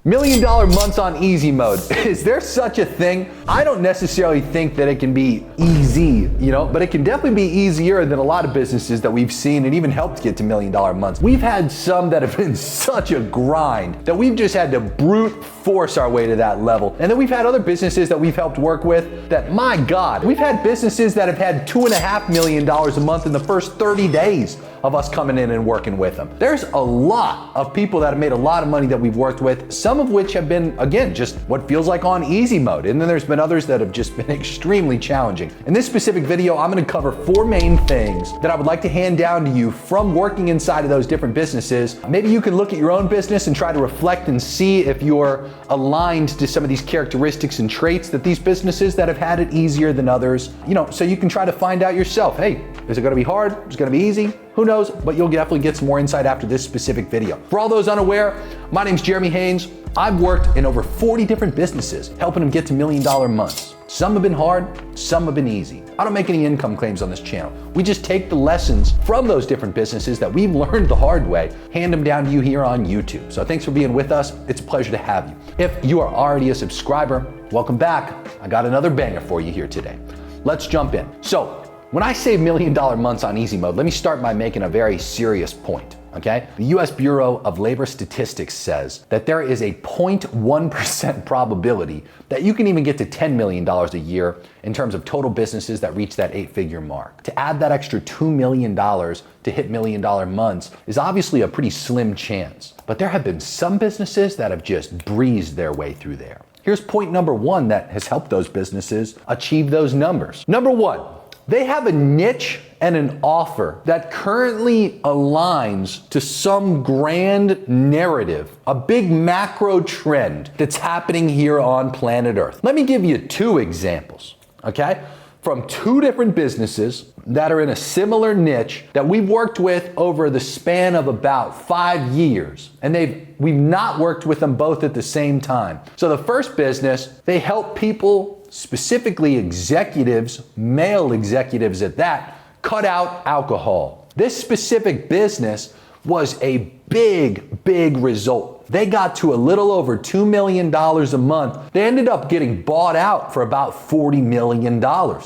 $1 million months on easy mode. Is there such a thing? I don't necessarily think that it can be easy, but it can definitely be easier than a lot of businesses that we've seen and even helped get to $1 million months. We've had some that have been such a grind that we've just had to brute force our way to that level. And then we've had other businesses that we've helped work with that, my God, we've had businesses that have had $2.5 million a month in the first 30 days of us coming in and working with them. There's a lot of people that have made a lot of money that we've worked with, some of which have been, again, just what feels like on easy mode. And then there's been others that have just been extremely challenging. In this specific video, I'm gonna cover 4 main things that I would like to hand down to you from working inside of those different businesses. Maybe you can look at your own business and try to reflect and see if you're aligned to some of these characteristics and traits that these businesses that have had it easier than others, so you can try to find out yourself, hey, is it gonna be hard? Is it gonna be easy? Who knows, but you'll definitely get some more insight after this specific video. For all those unaware, my name's Jeremy Haynes. I've worked in over 40 different businesses, helping them get to $1 million months. Some have been hard, some have been easy. I don't make any income claims on this channel. We just take the lessons from those different businesses that we've learned the hard way, hand them down to you here on YouTube. So thanks for being with us. It's a pleasure to have you. If you are already a subscriber, welcome back. I got another banger for you here today. Let's jump in. So, when I say $1 million months on easy mode, let me start by making a very serious point, okay? The US Bureau of Labor Statistics says that there is a 0.1% probability that you can even get to $10 million a year in terms of total businesses that reach that 8-figure mark. To add that extra $2 million to hit $1 million months is obviously a pretty slim chance, but there have been some businesses that have just breezed their way through there. Here's point number 1 that has helped those businesses achieve those numbers. Number 1, they have a niche and an offer that currently aligns to some grand narrative, a big macro trend that's happening here on planet Earth. Let me give you 2 examples, okay? From 2 different businesses that are in a similar niche that we've worked with over the span of about 5 years. And we've not worked with them both at the same time. So the first business, they help people, specifically executives, male executives at that, cut out alcohol. This specific business was a big result. They got to a little over $2 million a month. They ended up getting bought out for about $40 million.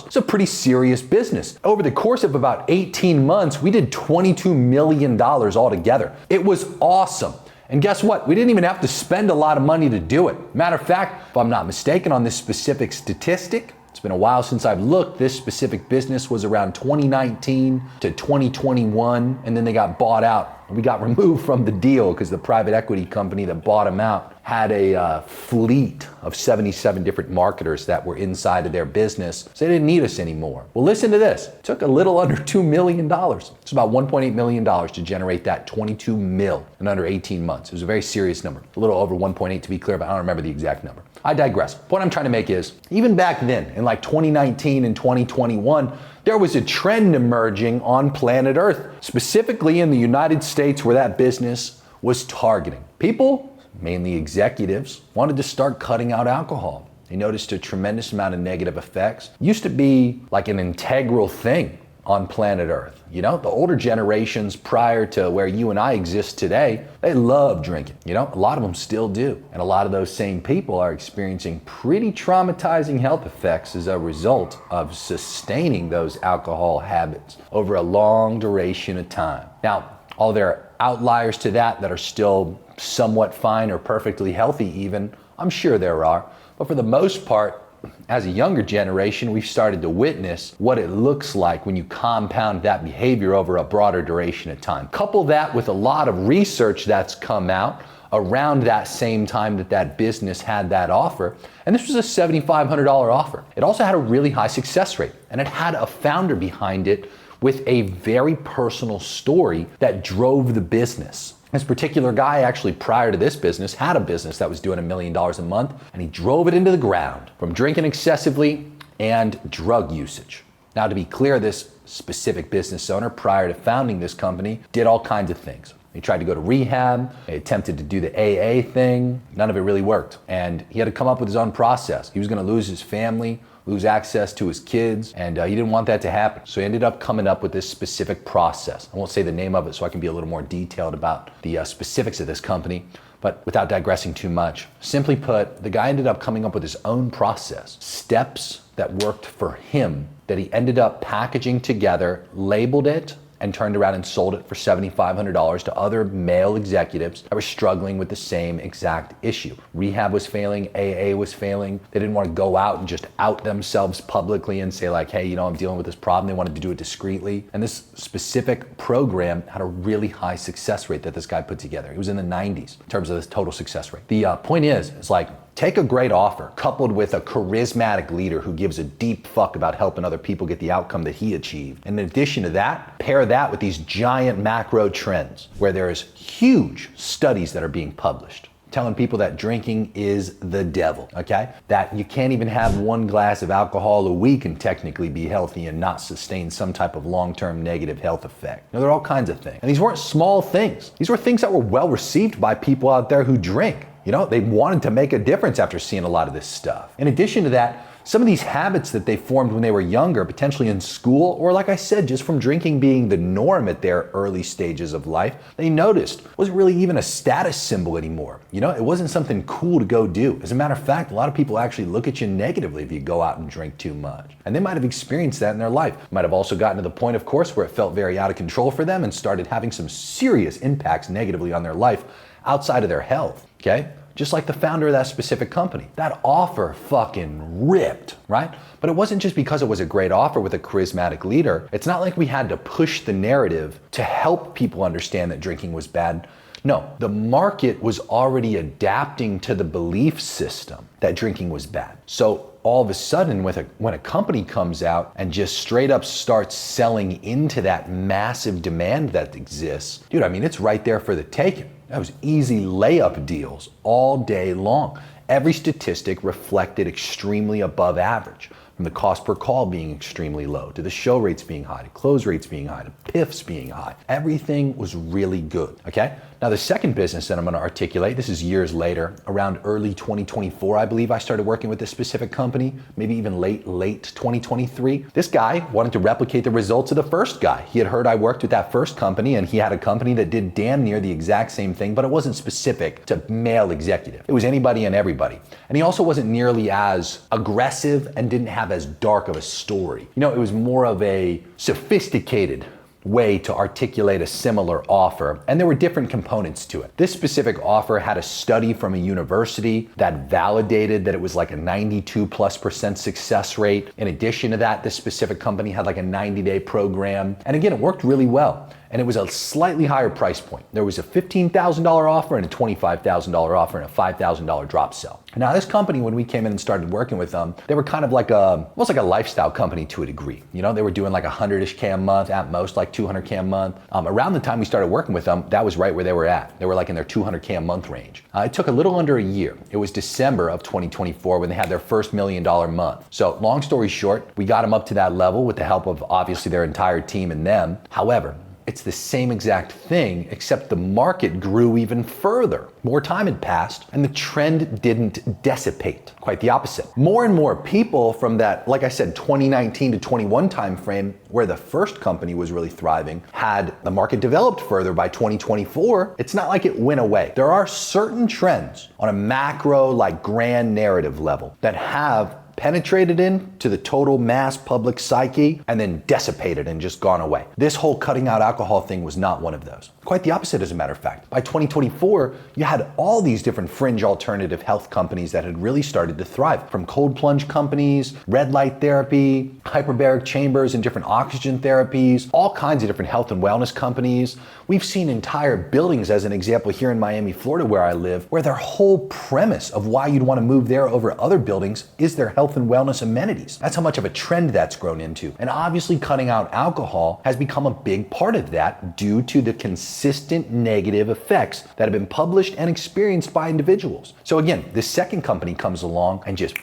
It's a pretty serious business. Over the course of about 18 months, we did $22 million altogether. It was awesome. And guess what? We didn't even have to spend a lot of money to do it. Matter of fact, if I'm not mistaken on this specific statistic, it's been a while since I've looked, this specific business was around 2019 to 2021, and then they got bought out. We got removed from the deal because the private equity company that bought them out had a fleet of 77 different marketers that were inside of their business, so they didn't need us anymore. Well, listen to this. It took a little under $2 million. It's about $1.8 million to generate that 22 mil in under 18 months. It was a very serious number. A little over 1.8 to be clear, but I don't remember the exact number. I digress. What I'm trying to make is, even back then, in like 2019 and 2021, there was a trend emerging on planet Earth, specifically in the United States where that business was targeting. People, mainly executives, wanted to start cutting out alcohol. They noticed a tremendous amount of negative effects. It used to be like an integral thing on planet Earth. The older generations prior to where you and I exist today, they love drinking. A lot of them still do. And a lot of those same people are experiencing pretty traumatizing health effects as a result of sustaining those alcohol habits over a long duration of time. Now, all there are outliers to that are still somewhat fine or perfectly healthy even. I'm sure there are. But for the most part, as a younger generation, we've started to witness what it looks like when you compound that behavior over a broader duration of time. Couple that with a lot of research that's come out around that same time that business had that offer. And this was a $7,500 offer. It also had a really high success rate, and it had a founder behind it with a very personal story that drove the business. This particular guy actually, prior to this business, had a business that was doing $1 million a month, and he drove it into the ground from drinking excessively and drug usage. Now, to be clear, this specific business owner, prior to founding this company, did all kinds of things. He tried to go to rehab, he attempted to do the AA thing, none of it really worked. And he had to come up with his own process. He was gonna lose his family, lose access to his kids, and he didn't want that to happen. So he ended up coming up with this specific process. I won't say the name of it so I can be a little more detailed about the specifics of this company, But without digressing too much, simply put, the guy ended up coming up with his own process, steps that worked for him, that he ended up packaging together, labeled it, and turned around and sold it for $7,500 to other male executives that were struggling with the same exact issue. Rehab was failing, AA was failing. They didn't want to go out and just out themselves publicly and say like, hey, you know, I'm dealing with this problem. They wanted to do it discreetly. And this specific program had a really high success rate that this guy put together. It was in the 90s in terms of this total success rate. The point is like, take a great offer coupled with a charismatic leader who gives a deep fuck about helping other people get the outcome that he achieved. And in addition to that, pair that with these giant macro trends where there's huge studies that are being published telling people that drinking is the devil, okay? That you can't even have one glass of alcohol a week and technically be healthy and not sustain some type of long-term negative health effect. Now, there are all kinds of things. And these weren't small things. These were things that were well received by people out there who drink. You know, they wanted to make a difference after seeing a lot of this stuff. In addition to that, some of these habits that they formed when they were younger, potentially in school, or like I said, just from drinking being the norm at their early stages of life, they noticed wasn't really even a status symbol anymore. You know, it wasn't something cool to go do. As a matter of fact, a lot of people actually look at you negatively if you go out and drink too much. And they might have experienced that in their life. Might have also gotten to the point, of course, where it felt very out of control for them and started having some serious impacts negatively on their life outside of their health, okay? Just like the founder of that specific company. That offer fucking ripped, right? But it wasn't just because it was a great offer with a charismatic leader. It's not like we had to push the narrative to help people understand that drinking was bad. No, the market was already adapting to the belief system that drinking was bad. So all of a sudden, when a company comes out and just straight up starts selling into that massive demand that exists, dude, I mean, it's right there for the taking. That was easy layup deals all day long. Every statistic reflected extremely above average, from the cost per call being extremely low, to the show rates being high, to close rates being high, to PIFs being high. Everything was really good, okay? Now the second business that I'm gonna articulate, this is years later, around early 2024, I believe I started working with this specific company, maybe even late 2023. This guy wanted to replicate the results of the first guy. He had heard I worked with that first company and he had a company that did damn near the exact same thing, but it wasn't specific to male executive. It was anybody and everybody. And he also wasn't nearly as aggressive and didn't have as dark of a story. You know, it was more of a sophisticated way to articulate a similar offer, and there were different components to it. This specific offer had a study from a university that validated that it was like a 92+% success rate. In addition to that, this specific company had like a 90-day program, and again, it worked really well. And it was a slightly higher price point. There was a $15,000 offer and a $25,000 offer and a $5,000 drop sell. Now this company, when we came in and started working with them, they were kind of like almost like a lifestyle company to a degree. You know, they were doing like 100-ish K a month, at most like 200K a month. Around the time we started working with them, that was right where they were at. They were like in their 200K a month range. It took a little under a year. It was December of 2024 when they had their first $1 million month. So long story short, we got them up to that level with the help of obviously their entire team and them. However, it's the same exact thing, except the market grew even further. More time had passed and the trend didn't dissipate. Quite the opposite. More and more people from that, like I said, 2019 to 21 timeframe, where the first company was really thriving, had the market developed further by 2024. It's not like it went away. There are certain trends on a macro, like grand narrative level that have penetrated into the total mass public psyche and then dissipated and just gone away. This whole cutting out alcohol thing was not one of those. Quite the opposite, as a matter of fact. By 2024, you had all these different fringe alternative health companies that had really started to thrive, from cold plunge companies, red light therapy, hyperbaric chambers and different oxygen therapies, all kinds of different health and wellness companies. We've seen entire buildings, as an example here in Miami, Florida, where I live, where their whole premise of why you'd want to move there over other buildings is their health and wellness amenities. That's how much of a trend that's grown into. And obviously cutting out alcohol has become a big part of that due to the consistent negative effects that have been published and experienced by individuals. So again, this second company comes along and just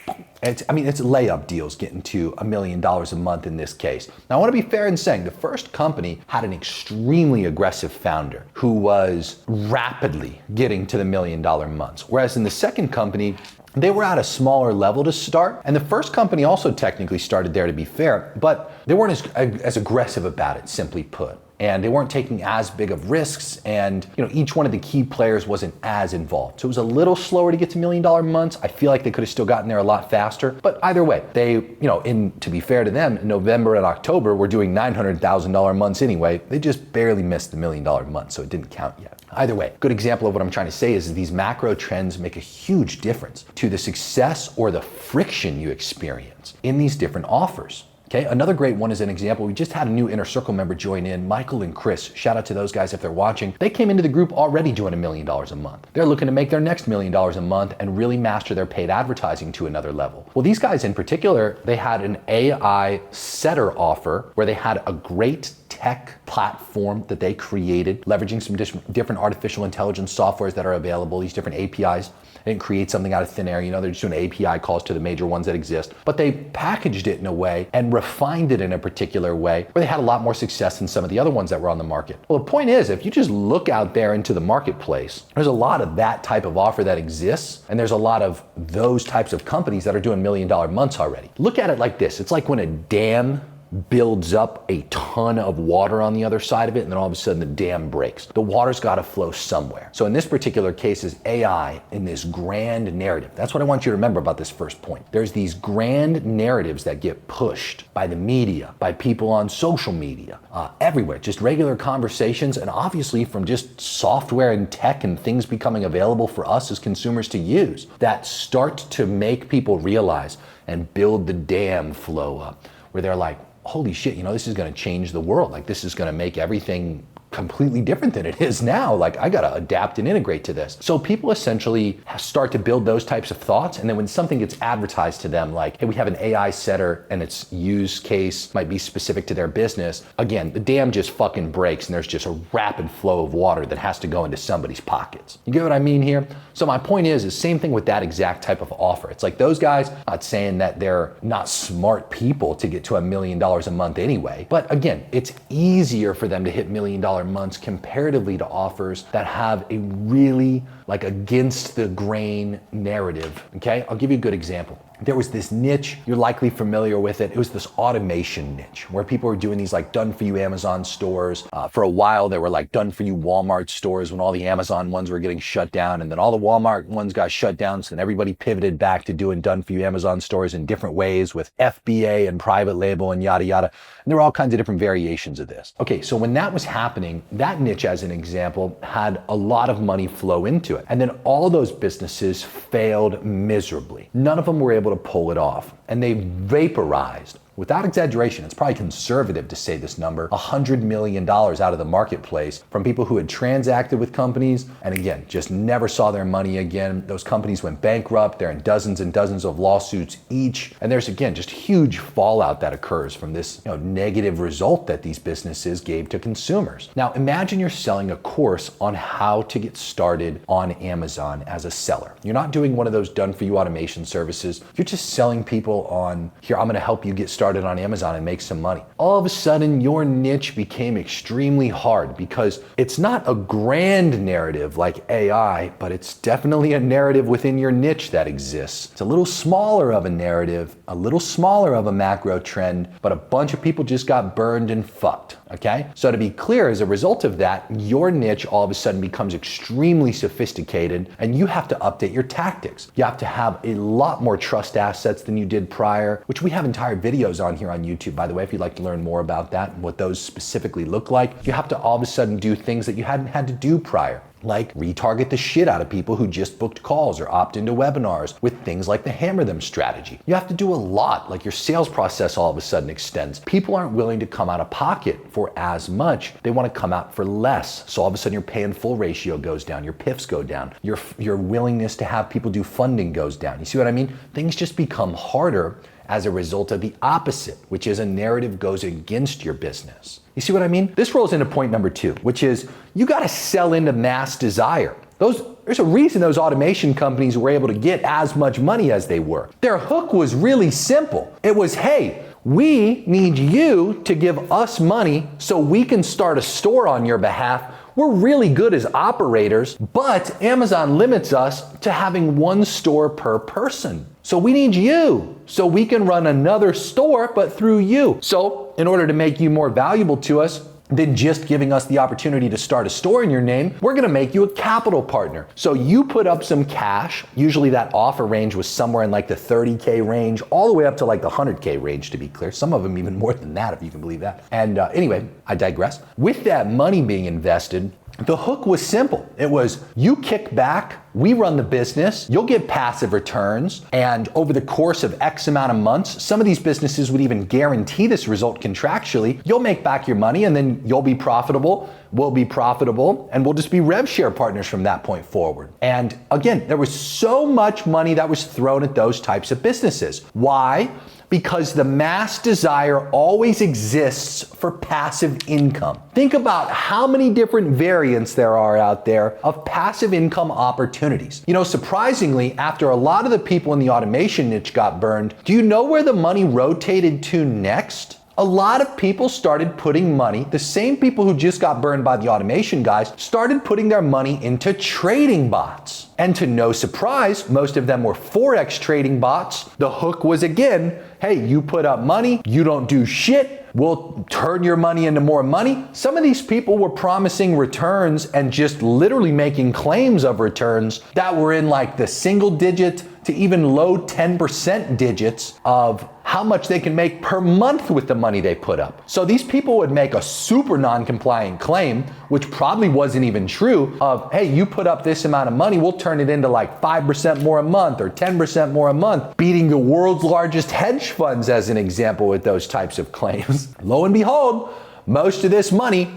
it's layup deals getting to $1 million a month in this case. Now I want to be fair in saying the first company had an extremely aggressive founder who was rapidly getting to the $1 million months. Whereas in the second company, they were at a smaller level to start. And the first company also technically started there, to be fair, but they weren't as aggressive about it, simply put. and they weren't taking as big of risks, and each one of the key players wasn't as involved. So it was a little slower to get to $1 million months. I feel like they could have still gotten there a lot faster, but either way, they, to be fair to them, in November and October, were doing $900,000 months anyway. They just barely missed the $1 million month, so it didn't count yet. Either way, good example of what I'm trying to say is these macro trends make a huge difference to the success or the friction you experience in these different offers. Okay, another great one is an example. We just had a new Inner Circle member join in, Michael and Chris. Shout out to those guys if they're watching. They came into the group already doing $1 million a month. They're looking to make their next $1 million a month and really master their paid advertising to another level. Well, these guys in particular, they had an AI setter offer where they had a great tech platform that they created, leveraging some different artificial intelligence softwares that are available, these different APIs. They didn't create something out of thin air, they're just doing API calls to the major ones that exist. But they packaged it in a way and refined it in a particular way where they had a lot more success than some of the other ones that were on the market. Well, the point is, if you just look out there into the marketplace, there's a lot of that type of offer that exists, and there's a lot of those types of companies that are doing $1 million months already. Look at it like this. It's like when a dam builds up a ton of water on the other side of it, and then all of a sudden the dam breaks. The water's got to flow somewhere. So in this particular case is AI in this grand narrative. That's what I want you to remember about this first point. There's these grand narratives that get pushed by the media, by people on social media, everywhere, just regular conversations, and obviously from just software and tech and things becoming available for us as consumers to use that start to make people realize and build the dam flow up, where they're like, holy shit, this is going to change the world. Like, this is going to make everything completely different than it is now. Like, I got to adapt and integrate to this. So people essentially start to build those types of thoughts. And then when something gets advertised to them, like, hey, we have an AI setter and its use case might be specific to their business. Again, the dam just fucking breaks and there's just a rapid flow of water that has to go into somebody's pockets. You get what I mean here? So my point is same thing with that exact type of offer. It's like those guys, not saying that they're not smart people to get to $1 million a month anyway. But again, it's easier for them to hit $1 million months comparatively to offers that have a really against the grain narrative. Okay, I'll give you a good example. There was this niche, you're likely familiar with it. It was this automation niche where people were doing these done for you Amazon stores. For a while, there were done for you Walmart stores when all the Amazon ones were getting shut down, and then all the Walmart ones got shut down. So then everybody pivoted back to doing done for you Amazon stores in different ways with FBA and private label and yada, yada. And there were all kinds of different variations of this. Okay, so when that was happening, that niche as an example had a lot of money flow into it. And then all those businesses failed miserably. None of them were able to pull it off, and they vaporized. Without exaggeration, it's probably conservative to say this number, $100 million out of the marketplace from people who had transacted with companies and again, just never saw their money again. Those companies went bankrupt. They're in dozens and dozens of lawsuits each. And there's again, just huge fallout that occurs from this negative result that these businesses gave to consumers. Now, imagine you're selling a course on how to get started on Amazon as a seller. You're not doing one of those done for you automation services. You're just selling people on, here, I'm going to help you get started on Amazon and make some money. All of a sudden, your niche became extremely hard because it's not a grand narrative like AI, but it's definitely a narrative within your niche that exists. It's a little smaller of a narrative, a little smaller of a macro trend, but a bunch of people just got burned and fucked. Okay? So to be clear, as a result of that, your niche all of a sudden becomes extremely sophisticated and you have to update your tactics. You have to have a lot more trust assets than you did prior, which we have entire videos on here on YouTube, by the way, if you'd like to learn more about that and what those specifically look like. You have to all of a sudden do things that you hadn't had to do prior, like retarget the shit out of people who just booked calls or opt into webinars with things like the hammer them strategy. You have to do a lot, like your sales process all of a sudden extends. People aren't willing to come out of pocket for as much. They want to come out for less. So all of a sudden your pay and full ratio goes down, your PIFs go down, your willingness to have people do funding goes down. You see what I mean? Things just become harder as a result of the opposite, which is a narrative goes against your business. You see what I mean? This rolls into point number 2, which is you got to sell into mass desire. There's a reason those automation companies were able to get as much money as they were. Their hook was really simple. It was, hey, we need you to give us money so we can start a store on your behalf. We're really good as operators, but Amazon limits us to having one store per person. So we need you so we can run another store, but through you. So in order to make you more valuable to us, than just giving us the opportunity to start a store in your name. We're gonna make you a capital partner. So you put up some cash. Usually that offer range was somewhere in like the 30K range, all the way up to like the 100K range, to be clear. Some of them even more than that, if you can believe that. And anyway, I digress. With that money being invested, the hook was simple. It was, you kick back, we run the business, you'll get passive returns, and over the course of X amount of months, some of these businesses would even guarantee this result contractually. You'll make back your money and then you'll be profitable, we'll be profitable, and we'll just be rev share partners from that point forward. And again, there was so much money that was thrown at those types of businesses. Why? Because the mass desire always exists for passive income. Think about how many different variants there are out there of passive income opportunities. You know, surprisingly, after a lot of the people in the automation niche got burned, do you know where the money rotated to next? A lot of people started putting money, the same people who just got burned by the automation guys, started putting their money into trading bots. And to no surprise, most of them were Forex trading bots. The hook was again, hey, you put up money, you don't do shit, we'll turn your money into more money. Some of these people were promising returns and just literally making claims of returns that were in like the single digit to even low 10% digits of how much they can make per month with the money they put up. So these people would make a super non-compliant claim, which probably wasn't even true, of, hey, you put up this amount of money, we'll turn it into like 5% more a month or 10% more a month, beating the world's largest hedge funds as an example with those types of claims. Lo and behold, most of this money,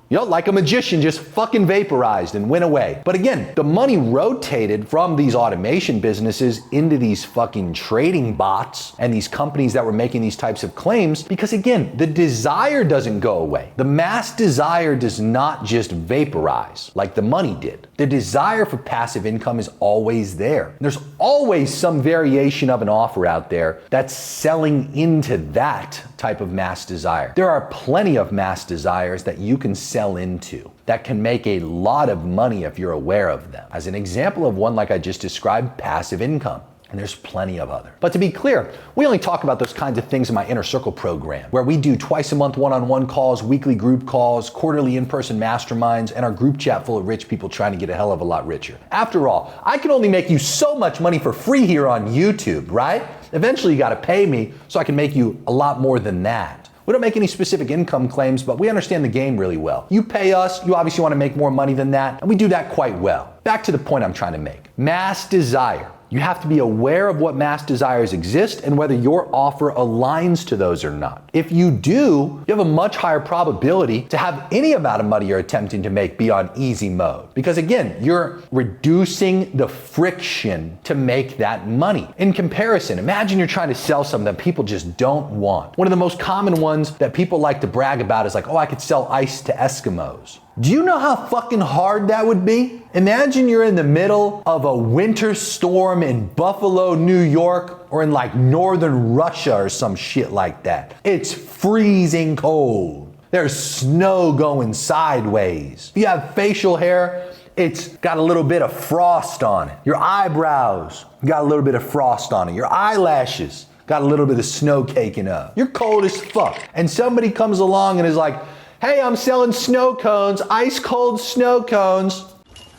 you know, like a magician, just fucking vaporized and went away. But again, the money rotated from these automation businesses into these fucking trading bots and these companies that were making these types of claims because, again, the desire doesn't go away. The mass desire does not just vaporize like the money did. The desire for passive income is always there. There's always some variation of an offer out there that's selling into that type of mass desire. There are plenty of mass desires that you can sell into that can make a lot of money if you're aware of them. As an example of one like I just described, passive income. And there's plenty of others. But to be clear, we only talk about those kinds of things in my Inner Circle program, where we do twice a month one-on-one calls, weekly group calls, quarterly in-person masterminds, and our group chat full of rich people trying to get a hell of a lot richer. After all, I can only make you so much money for free here on YouTube, right? Eventually you gotta pay me so I can make you a lot more than that. We don't make any specific income claims, but we understand the game really well. You pay us, you obviously wanna make more money than that, and we do that quite well. Back to the point I'm trying to make. Mass desire. You have to be aware of what mass desires exist and whether your offer aligns to those or not. If you do, you have a much higher probability to have any amount of money you're attempting to make be on easy mode. Because again, you're reducing the friction to make that money. In comparison, imagine you're trying to sell something that people just don't want. One of the most common ones that people like to brag about is like, oh, I could sell ice to Eskimos. Do you know how fucking hard that would be? Imagine you're in the middle of a winter storm in Buffalo, New York, or in like northern Russia or some shit like that. It's freezing cold. There's snow going sideways. If you have facial hair, it's got a little bit of frost on it. Your eyebrows got a little bit of frost on it. Your eyelashes got a little bit of snow caking up. You're cold as fuck. And somebody comes along and is like, hey, I'm selling snow cones, ice cold snow cones.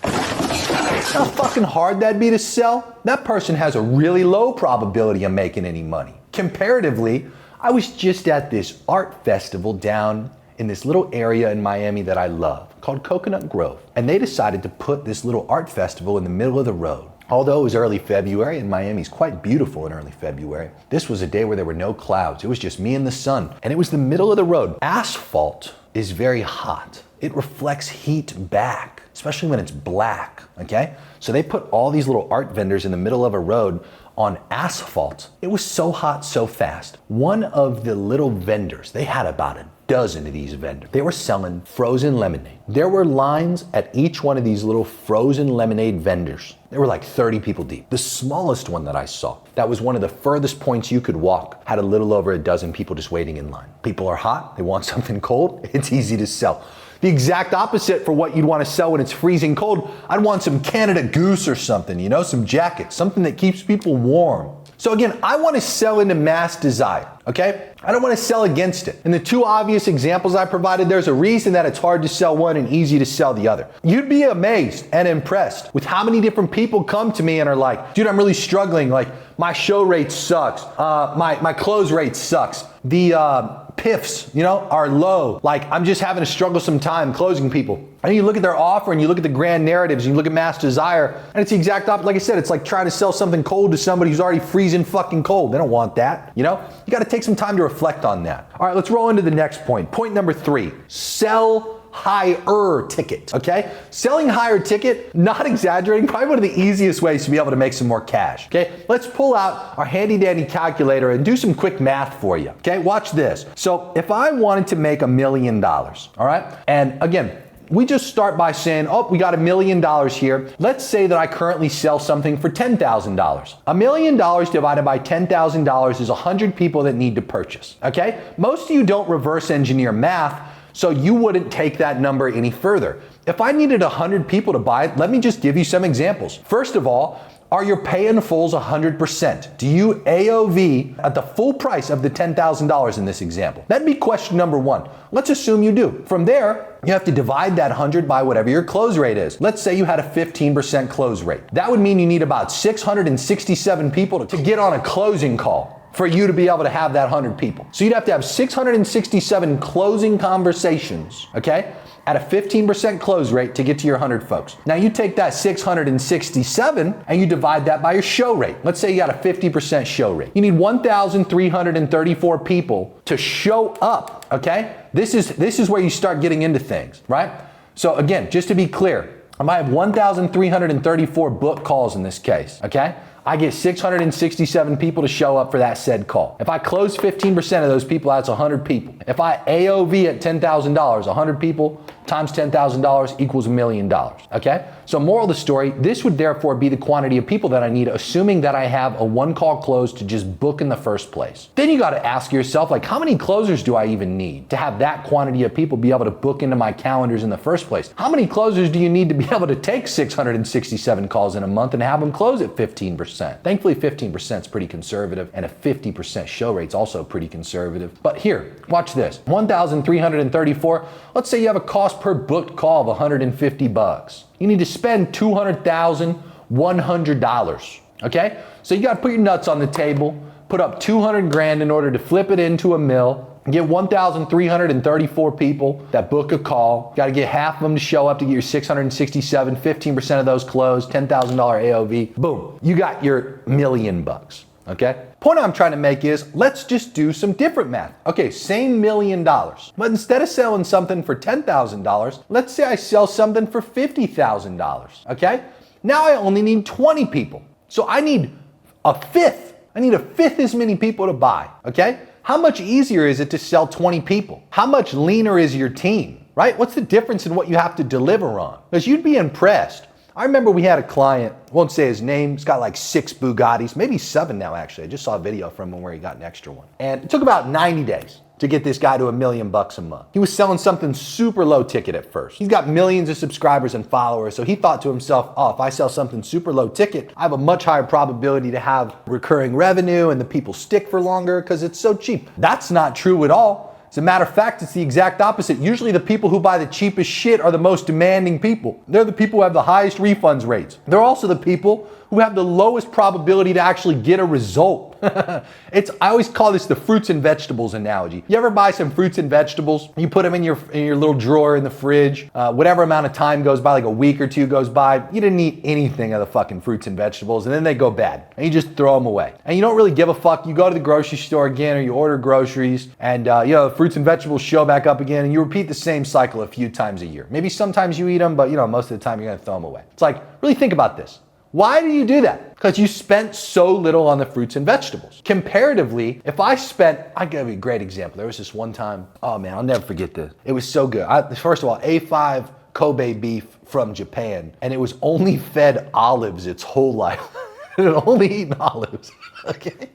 How fucking hard that'd be to sell? That person has a really low probability of making any money. Comparatively, I was just at this art festival down in this little area in Miami that I love called Coconut Grove. And they decided to put this little art festival in the middle of the road. Although it was early February and Miami's quite beautiful in early February, this was a day where there were no clouds. It was just me and the sun. And it was the middle of the road. Asphalt is very hot. It reflects heat back, especially when it's black, okay? So they put all these little art vendors in the middle of a road on asphalt. It was so hot so fast. One of the little vendors, they had about a dozen of these vendors. They were selling frozen lemonade. There were lines at each one of these little frozen lemonade vendors. There were like 30 people deep. The smallest one that I saw, that was one of the furthest points you could walk, had a little over a dozen people just waiting in line. People are hot, they want something cold, it's easy to sell. The exact opposite for what you'd want to sell when it's freezing cold, I'd want some Canada Goose or something, you know, some jackets, something that keeps people warm. So again, I want to sell into mass desire. okay? I don't want to sell against it. In the two obvious examples I provided, there's a reason that it's hard to sell one and easy to sell the other. You'd be amazed and impressed with how many different people come to me and are like, dude, I'm really struggling. Like, my show rate sucks. My close rate sucks. The PIFs, are low. Like, I'm just having to struggle some time closing people. And you look at their offer and you look at the grand narratives and you look at mass desire, and it's the exact opposite. Like I said, it's like trying to sell something cold to somebody who's already freezing fucking cold. They don't want that, You got to take some time to reflect on that. All right, let's roll into the next point. Point number 3, sell higher ticket, okay? Selling higher ticket, not exaggerating, probably one of the easiest ways to be able to make some more cash, okay? Let's pull out our handy dandy calculator and do some quick math for you, okay? Watch this. So if I wanted to make $1 million, all right? And again, we just start by saying, oh, we got $1 million here. Let's say that I currently sell something for $10,000. $1 million divided by $10,000 is 100 people that need to purchase, okay? Most of you don't reverse engineer math, so you wouldn't take that number any further. If I needed 100 people to buy it, let me just give you some examples. First of all, are your pay in fulls 100%? Do you AOV at the full price of the $10,000 in this example? That'd be question number 1. Let's assume you do. From there, you have to divide that 100 by whatever your close rate is. Let's say you had a 15% close rate. That would mean you need about 667 people to get on a closing call for you to be able to have that 100 people. So you'd have to have 667 closing conversations, okay, at a 15% close rate to get to your 100 folks. Now you take that 667 and you divide that by your show rate. Let's say you got a 50% show rate. You need 1,334 people to show up, okay? This is where you start getting into things, right? So again, just to be clear, I might have 1,334 book calls in this case, okay? I get 667 people to show up for that said call. If I close 15% of those people, that's 100 people. If I AOV at $10,000, 100 people times $10,000 equals $1 million, okay? So moral of the story, this would therefore be the quantity of people that I need, assuming that I have a one call close to just book in the first place. Then you gotta ask yourself, like, how many closers do I even need to have that quantity of people be able to book into my calendars in the first place? How many closers do you need to be able to take 667 calls in a month and have them close at 15%? Thankfully, 15% is pretty conservative, and a 50% show rate's also pretty conservative. But here, watch this. 1,334, let's say you have a cost per booked call of $150. You need to spend $200,100, okay? So you gotta put your nuts on the table, put up 200 grand in order to flip it into a mill, get 1,334 people that book a call. Got to get half of them to show up to get your 667, 15% of those closed, $10,000 AOV. Boom, you got your $1 million, okay? Point I'm trying to make is, let's just do some different math. Okay, same $1 million, but instead of selling something for $10,000, let's say I sell something for $50,000, okay? Now I only need 20 people. So I need a fifth. I need a fifth as many people to buy, okay? How much easier is it to sell 20 people? How much leaner is your team, right? What's the difference in what you have to deliver on? Because you'd be impressed. I remember we had a client, won't say his name, he's got like 6 Bugattis, maybe 7 now actually. I just saw a video from him where he got an extra one. And it took about 90 days to get this guy to $1 million a month. He was selling something super low ticket at first. He's got millions of subscribers and followers, so he thought to himself, oh, if I sell something super low ticket, I have a much higher probability to have recurring revenue and the people stick for longer because it's so cheap. That's not true at all. As a matter of fact, it's the exact opposite. Usually the people who buy the cheapest shit are the most demanding people. They're the people who have the highest refunds rates. They're also the people who have the lowest probability to actually get a result. I always call this the fruits and vegetables analogy. You ever buy some fruits and vegetables, you put them in your little drawer in the fridge, whatever amount of time goes by, like a week or two goes by, you didn't eat anything of the fucking fruits and vegetables, and then they go bad, and you just throw them away. And you don't really give a fuck. You go to the grocery store again, or you order groceries, and the fruits and vegetables show back up again, and you repeat the same cycle a few times a year. Maybe sometimes you eat them, but most of the time you're gonna throw them away. It's like, really think about this. Why do you do that? Because you spent so little on the fruits and vegetables. Comparatively, if I'll give you a great example. There was this one time, oh man, I'll never forget this. It was so good. First of all, A5 Kobe beef from Japan, and it was only fed olives its whole life. It had only eaten olives, okay?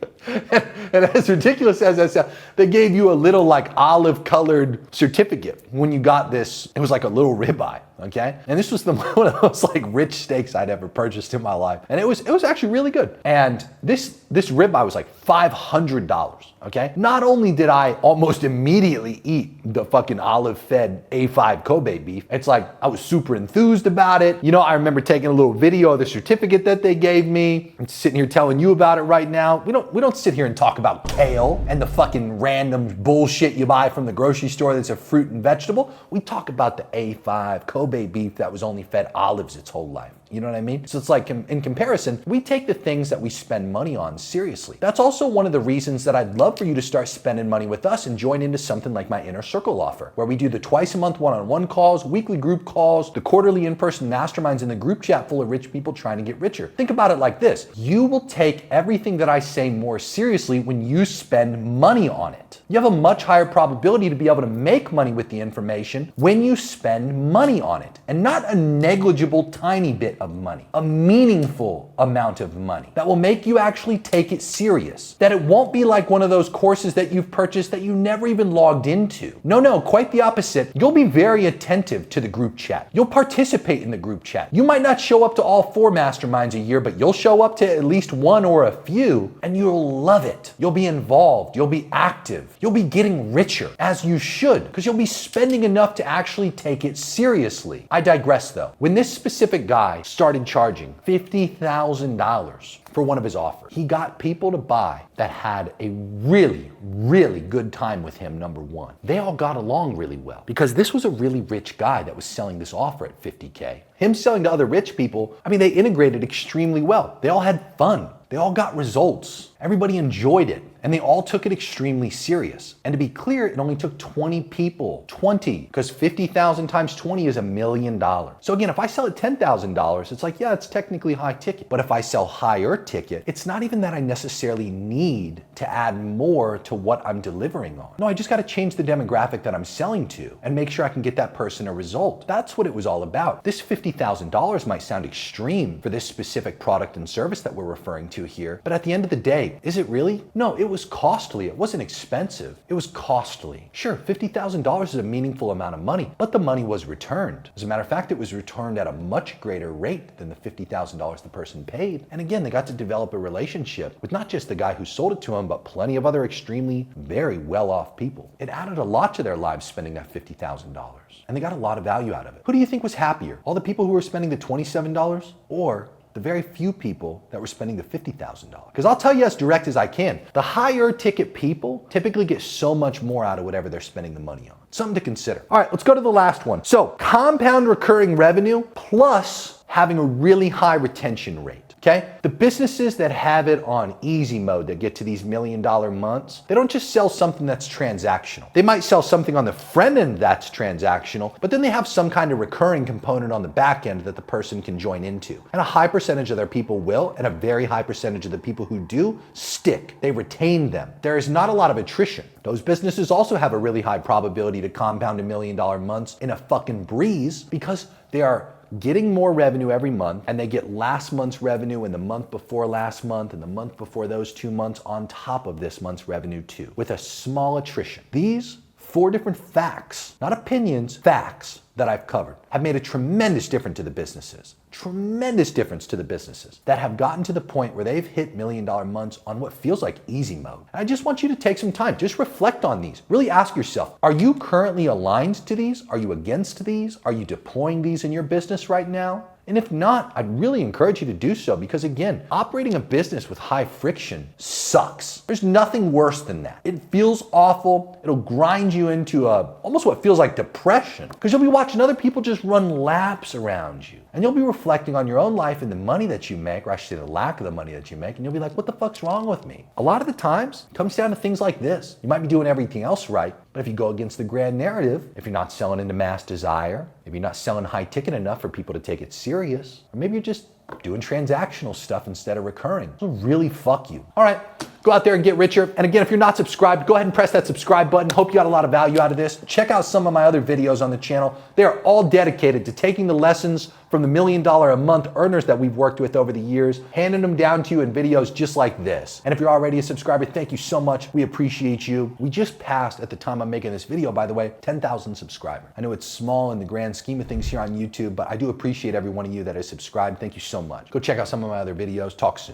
And as ridiculous as that sounds, they gave you a little like olive colored certificate when you got this. It was like a little ribeye, okay? And this was one of those like rich steaks I'd ever purchased in my life. And it was actually really good. And this ribeye was like $500, okay? Not only did I almost immediately eat the fucking olive-fed A5 Kobe beef, it's like I was super enthused about it. You know, I remember taking a little video of the certificate that they gave me. I'm sitting here telling you about it right now. We don't sit here and talk about kale and the fucking random bullshit you buy from the grocery store that's a fruit and vegetable. We talk about the A5 Kobe beef that was only fed olives its whole life. You know what I mean? So it's like in comparison, we take the things that we spend money on seriously. That's also one of the reasons that I'd love for you to start spending money with us and join into something like my Inner Circle offer, where we do the twice a month one-on-one calls, weekly group calls, the quarterly in-person masterminds, and the group chat full of rich people trying to get richer. Think about it like this. You will take everything that I say more seriously when you spend money on it. You have a much higher probability to be able to make money with the information when you spend money on it, and not a negligible tiny bit of money, a meaningful amount of money that will make you actually take it serious. That it won't be like one of those courses that you've purchased that you never even logged into. No, quite the opposite. You'll be very attentive to the group chat. You'll participate in the group chat. You might not show up to all 4 masterminds a year, but you'll show up to at least 1 or a few, and you'll love it. You'll be involved. You'll be active. You'll be getting richer, as you should, because you'll be spending enough to actually take it seriously. I digress though. When this specific guy started charging $50,000 for one of his offers, he got people to buy that had a really, really good time with him, number one. They all got along really well because this was a really rich guy that was selling this offer at $50K. Him selling to other rich people, I mean, they integrated extremely well. They all had fun. They all got results. Everybody enjoyed it, and they all took it extremely serious. And to be clear, it only took 20 people. 20, because 50,000 times 20 is $1 million. So again, if I sell at $10,000, it's like, yeah, it's technically high ticket. But if I sell higher ticket, it's not even that I necessarily need to add more to what I'm delivering on. No, I just got to change the demographic that I'm selling to and make sure I can get that person a result. That's what it was all about. This $50,000 might sound extreme for this specific product and service that we're referring to here, but at the end of the day, is it really? No, it was costly. It wasn't expensive. It was costly. Sure, $50,000 is a meaningful amount of money, but the money was returned. As a matter of fact, it was returned at a much greater rate than the $50,000 the person paid. And again, they got to develop a relationship with not just the guy who sold it to them, but plenty of other extremely, very well-off people. It added a lot to their lives spending that $50,000. And they got a lot of value out of it. Who do you think was happier? All the people who were spending the $27 or the very few people that were spending the $50,000? Because I'll tell you as direct as I can, the higher ticket people typically get so much more out of whatever they're spending the money on. Something to consider. All right, let's go to the last one. So compound recurring revenue plus having a really high retention rate. Okay? The businesses that have it on easy mode that get to these $1 million months, they don't just sell something that's transactional. They might sell something on the front end that's transactional, but then they have some kind of recurring component on the back end that the person can join into. And a high percentage of their people will, and a very high percentage of the people who do stick. They retain them. There is not a lot of attrition. Those businesses also have a really high probability to compound $1 million months in a fucking breeze because they are getting more revenue every month, and they get last month's revenue and the month before last month and the month before those 2 months on top of this month's revenue too, with a small attrition. These 4 different facts, not opinions, facts that I've covered have made a tremendous difference to the businesses. Tremendous difference to the businesses that have gotten to the point where they've hit $1 million months on what feels like easy mode. And I just want you to take some time, just reflect on these. Really ask yourself, are you currently aligned to these? Are you against these? Are you deploying these in your business right now? And if not, I'd really encourage you to do so because again, operating a business with high friction sucks. There's nothing worse than that. It feels awful. It'll grind you into almost what feels like depression because you'll be watching other people just run laps around you. And you'll be reflecting on your own life and the money that you make, or I should say the lack of the money that you make, and you'll be like, what the fuck's wrong with me? A lot of the times, it comes down to things like this. You might be doing everything else right, but if you go against the grand narrative, if you're not selling into mass desire, if you're not selling high ticket enough for people to take it serious, or maybe you're just doing transactional stuff instead of recurring, it'll really fuck you. All right, Go out there and get richer. And again, if you're not subscribed, go ahead and press that subscribe button. Hope you got a lot of value out of this. Check out some of my other videos on the channel. They are all dedicated to taking the lessons from the $1 million a month earners that we've worked with over the years, handing them down to you in videos just like this. And if you're already a subscriber, thank you so much. We appreciate you. We just passed, at the time I'm making this video, by the way, 10,000 subscribers. I know it's small in the grand scheme of things here on YouTube, but I do appreciate every one of you that is subscribed. Thank you so much. Go check out some of my other videos. Talk soon.